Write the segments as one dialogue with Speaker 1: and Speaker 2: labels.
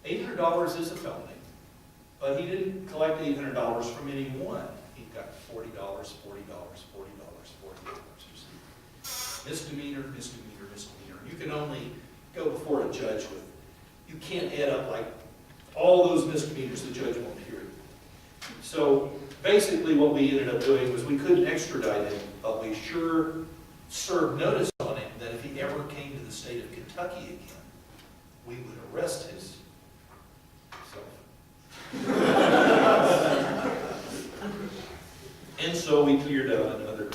Speaker 1: $800 is a felony, but he didn't collect $800 from anyone. He got $40, $40, $40, $40, $40. You see, misdemeanor, misdemeanor, misdemeanor. You can only go before a judge with. You can't add up like all those misdemeanors. The judge won't hear it. So basically, what we ended up doing was we couldn't extradite him, but we sure served notice on him that if he ever came to the state of Kentucky again, we would arrest his and so we cleared out another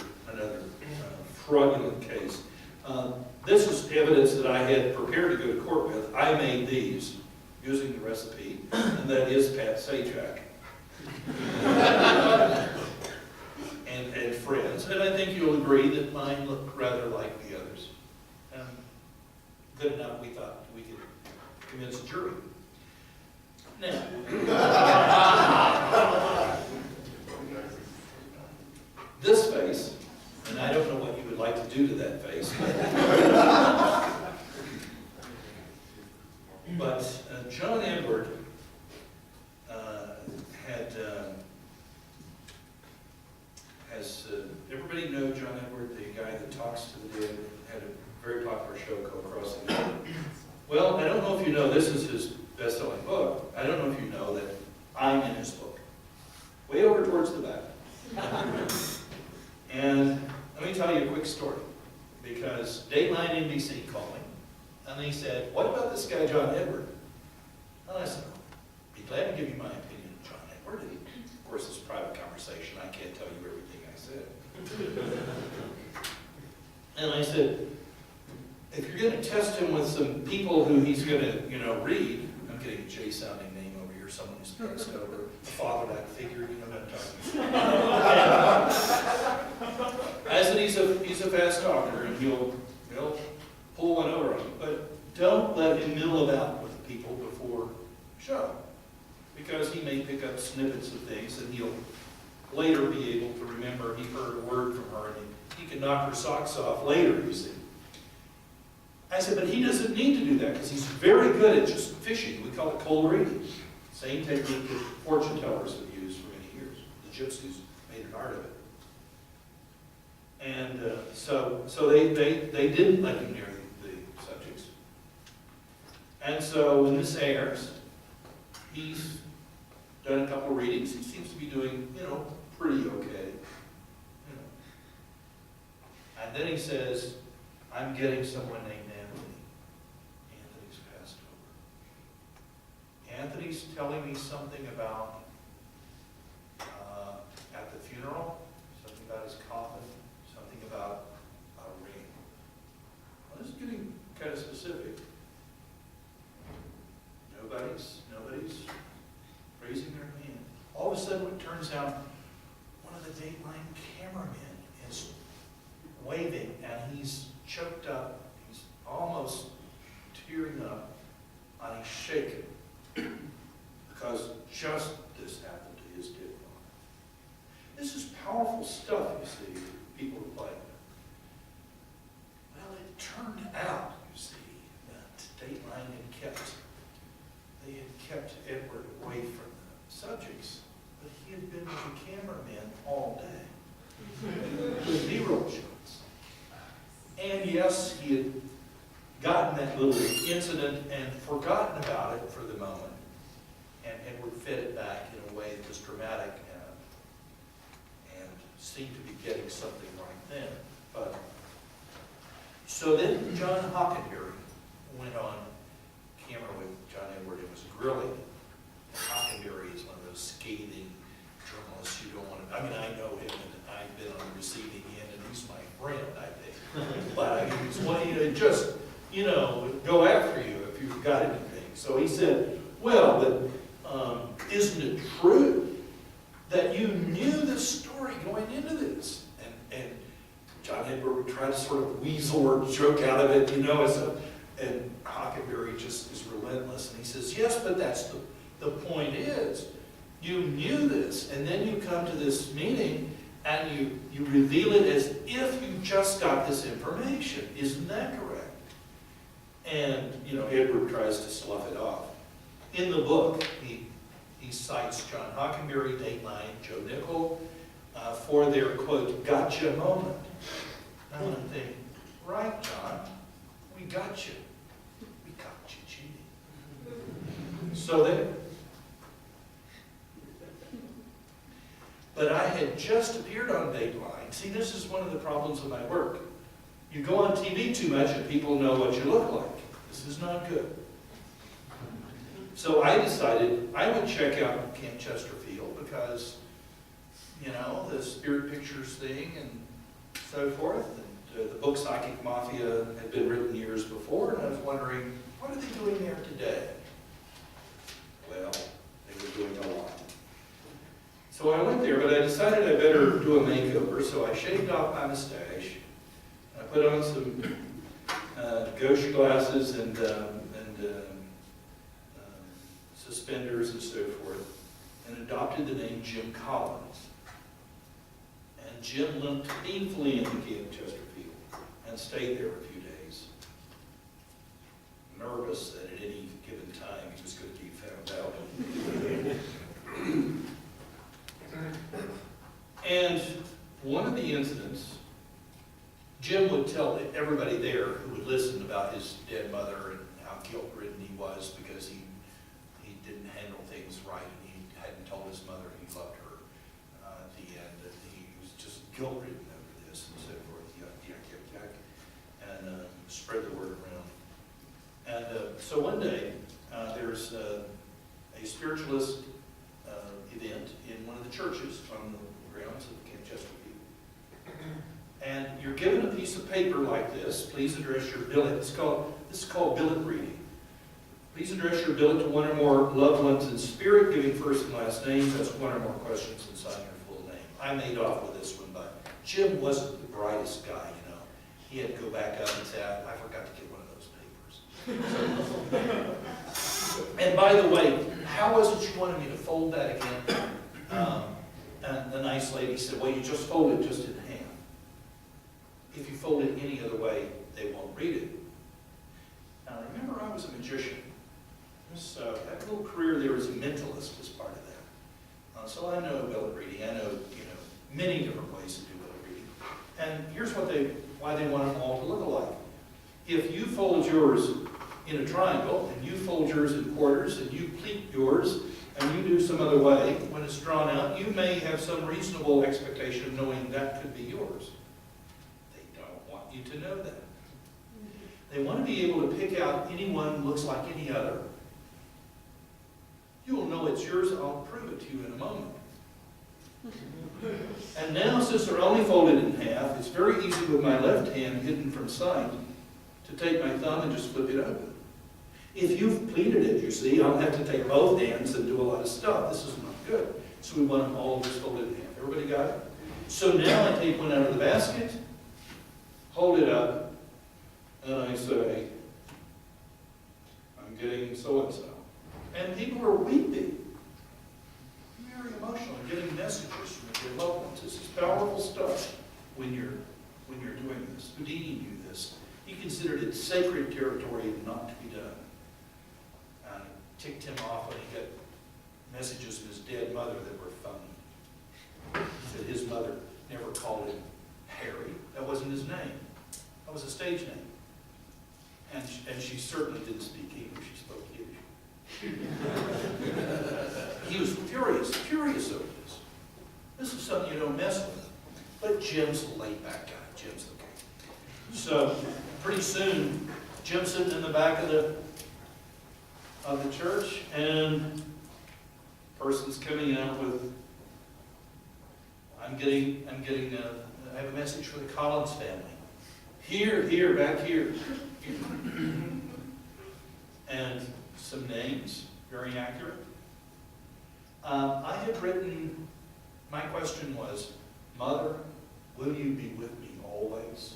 Speaker 1: fraudulent case. This is evidence that I had prepared to go to court with. I made these using the recipe, and that is Pat Sajak and friends. And I think you'll agree that mine look rather like the others. Good enough, we thought we could convince a jury. Now, this face, and I don't know what you would like to do to that face, but John Edward has everybody know John Edward, the guy that talks to the dead, had a very popular show called Crossing the Road. Well, I don't know if you know, this is his best-selling book. I don't know if you know that I'm in his book. Way over towards the back. And let me tell you a quick story. Because Dateline NBC called me, and they said, what about this guy, John Edward? And I said, I'll be glad to give you my opinion of John Edward. And of course, it's a private conversation. I can't tell you everything I said. And I said, if you're going to test him with some people who he's going to, read, I'm getting a J-sounding name over here, someone who's passed over, a father-like figure, you know what I'm talking about. I said, he's a fast talker, and he'll pull one over on you. But don't let him mill about with the people before show, because he may pick up snippets of things, and he'll later be able to remember he heard a word from her, and he can knock her socks off later, you see. I said, but he doesn't need to do that because he's very good at just fishing. We call it cold reading. Same technique that fortune tellers have used for many years. The gypsies made an art of it. And so they didn't let him near the subjects. And so when this airs, he's done a couple of readings. He seems to be doing, pretty okay. And then he says, I'm getting someone named Anthony. Anthony's passed over. Anthony's telling me something about, at the funeral, something about his coffin, something about a ring. Well, this is getting kind of specific. Nobody's raising their hand. All of a sudden, it turns out one of the Dateline cameramen is waving, and he's choked up, he's almost tearing up, and he's shaking because just this happened to his dead father. This is powerful stuff, you see, people are like. Well, it turned out, you see, that Dateline had kept Edward away from the subjects, but he had been with the cameraman all day with B-roll shots. And yes, he had gotten that little incident and forgotten about it for the moment. And Edward fed it back in a way that was dramatic and seemed to be getting something right then. But so then John Hockenberry went on camera with John Edward and was grilling. Hockenberry is one of those scathing journalists you don't want to. I mean, I know him, and I've been on the receiving end, and he's my friend, I think. But I mean, he's one to just, go after you if you've got anything. So he said, well, but isn't it true that you knew this story going into this? And John Edward tried to sort of weasel or joke out of it, and Hockenberry just is relentless. And he says, yes, but that's the point is, you knew this, and then you come to this meeting, and you reveal it as if you just got this information. Isn't that correct? And, Edward tries to slough it off. In the book, he cites John Hockenberry, Dateline, Joe Nickell, for their, quote, gotcha moment. And I'm thinking, right, John, we got you. We got you cheating. So then, but I had just appeared on Dateline. See, this is one of the problems of my work. You go on TV too much and people know what you look like. This is not good. So I decided I would check out Camp Chesterfield because, you know, the Spirit Pictures thing and so forth. And the book Psychic Mafia had been written years before, and I was wondering, what are they doing there today? Well, they were doing a lot. So I went there, but I decided I better do a makeover, so I shaved off my mustache. I put on some gauche glasses and suspenders and so forth, and adopted the name Jim Collins. And Jim limped painfully into Camp Chesterfield and stayed there a few days, nervous that at any given time he was going to be found out. And one of the incidents, Jim would tell everybody there who would listen about his dead mother and how guilt-ridden he was because he didn't handle things right and he hadn't told his mother he loved her at the end, and he was just guilt-ridden over this and so forth, and spread the word around. And so one day, there's a spiritualist event in one of the churches on the grounds of Camp Chesterfield. And you're given a piece of paper like this. Please address your billet. This is called billet reading. Please address your billet to one or more loved ones in spirit, giving first and last names. That's one or more questions and sign your full name. I made off with this one, but Jim wasn't the brightest guy, you know. He had to go back up and say, I forgot to get one of those papers. And by the way, how was it you wanted me to fold that again? And the nice lady said, well, you just fold it just in half. If you fold it any other way, they won't read it. Now remember, I was a magician. So that little career there as a mentalist is part of that. So I know billet reading. I know, many different ways to do billet reading. And here's why they want them all to look alike. If you fold yours in a triangle, and you fold yours in quarters, and you pleat yours, and you do some other way, when it's drawn out, you may have some reasonable expectation of knowing that could be yours. They don't want you to know that. They want to be able to pick out anyone who looks like any other. You will know it's yours, and I'll prove it to you in a moment. And now, since they're only folded in half, it's very easy with my left hand hidden from sight to take my thumb and just flip it open. If you've pleated it, you see, I'll have to take both hands and do a lot of stuff. This is not good. So we want them all just folded in half. Everybody got it? So now I take one out of the basket, hold it up, and I say, I'm getting so-and-so. And people are weeping, very emotional, getting messages from their loved ones. This is powerful stuff when you're doing this. Houdini knew this. He considered it sacred territory and not to be done. And it ticked him off when he got messages from his dead mother that were funny. He said his mother never called him Harry. That wasn't his name. That was a stage name. And she certainly didn't speak English. She spoke Yiddish. He was furious over this. This is something you don't mess with. But Jim's a laid-back guy. Jim's okay. So pretty soon, Jim's sitting in the back of the church, and a person's coming out with, I have a message for the Collins family. Here, back here. And some names, very accurate. I had written, my question was, Mother, will you be with me always?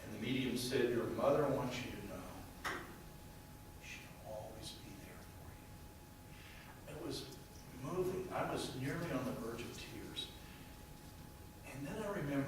Speaker 1: And the medium said, your mother wants you